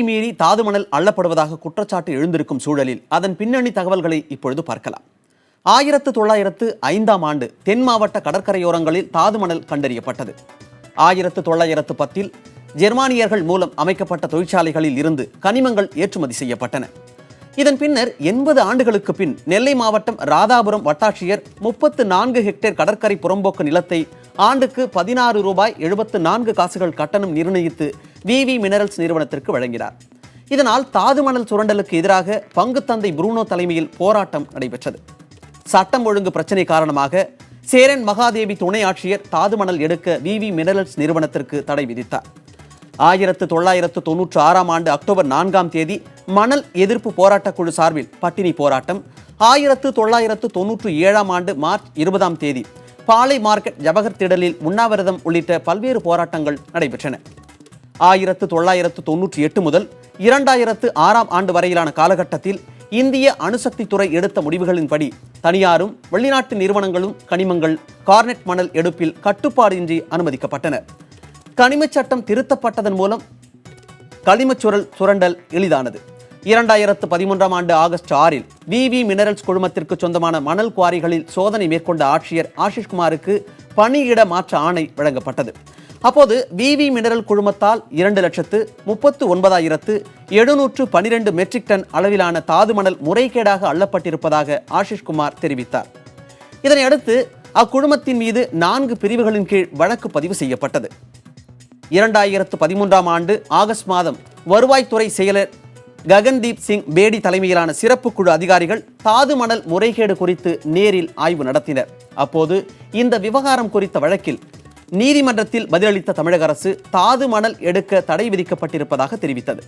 மீறி தாது மணல் அள்ளப்படுவதாக குற்றச்சாட்டு எழுந்திருக்கும் சூழலில் அதன் பின்னணி தகவல்களை இப்பொழுது பார்க்கலாம். 1905 தென் மாவட்ட கடற்கரையோரங்களில் தாது மணல் கண்டறியப்பட்டது. 1910 ஜெர்மானியர்கள் மூலம் அமைக்கப்பட்ட தொழிற்சாலைகளில் இருந்து கனிமங்கள் ஏற்றுமதி செய்யப்பட்டன. இதன் பின்னர் 80 ஆண்டுகளுக்கு பின் நெல்லை மாவட்டம் ராதாபுரம் வட்டாட்சியர் 34 ஹெக்டேர் கடற்கரை புறம்போக்கு நிலத்தை ஆண்டுக்கு 16 ரூபாய் 74 காசுகள் கட்டணம் நிர்ணயித்து விவி மினரல்ஸ் நிறுவனத்திற்கு வழங்கினார். இதனால் தாது மணல் சுரண்டலுக்கு எதிராக பங்குத்தந்தை புரூனோ தலைமையில் போராட்டம் நடைபெற்றது. சட்டம் ஒழுங்கு பிரச்சனை காரணமாக சேரன் மகாதேவி துணை ஆட்சியர் தாது மணல் எடுக்க விவி மினரல்ஸ் நிறுவனத்திற்கு தடை விதித்தார். 1996 அக்டோபர் 4 மணல் எதிர்ப்பு போராட்டக் குழு சார்பில் பட்டினி போராட்டம், 1997 மார்ச் 20 பாளை மார்க்கெட் ஜவஹர் திடலில் உண்ணாவிரதம் உள்ளிட்ட பல்வேறு போராட்டங்கள் நடைபெற்றன. 1998 முதல் 2006 வரையிலான காலகட்டத்தில் இந்திய அணுசக்தி துறை எடுத்த முடிவுகளின்படி தனியாரும் வெளிநாட்டு நிறுவனங்களும் கனிமங்கள் கார்னெட் மணல் எடுப்பில் கட்டுப்பாடின்றி அனுமதிக்கப்பட்டனர். கனிமச் சட்டம் திருத்தப்பட்டதன் மூலம் கனிமச்சுரல் சுரண்டல் எளிதானது. 2013 ஆகஸ்ட் 6 விவி மினரல்ஸ் குழுமத்திற்கு சொந்தமான மணல் குவாரிகளில் சோதனை மேற்கொண்ட ஆட்சியர் ஆஷிஷ்குமாருக்கு பணியிட மாற்ற ஆணை வழங்கப்பட்டது. அப்போது விவி மினரல் குழுமத்தால் 2,39,712 மெட்ரிக் டன் அளவிலான தாது மணல் முறைகேடாக அள்ளப்பட்டிருப்பதாக ஆஷிஷ்குமார் தெரிவித்தார். இதனையடுத்து அக்குழுமத்தின் மீது 4 பிரிவுகளின் கீழ் வழக்கு பதிவு செய்யப்பட்டது. 2013 ஆகஸ்ட் மாதம் வருவாய்த்துறை செயலர் ககன்தீப் சிங் பேடி தலைமையிலான சிறப்பு குழு அதிகாரிகள் தாது மணல் முறைகேடு குறித்து நேரில் ஆய்வு நடத்தினர். அப்போது இந்த விவகாரம் குறித்த வழக்கில் நீதிமன்றத்தில் பதிலளித்த தமிழக அரசு தாது மணல் எடுக்க தடை விதிக்கப்பட்டிருப்பதாக தெரிவித்தது.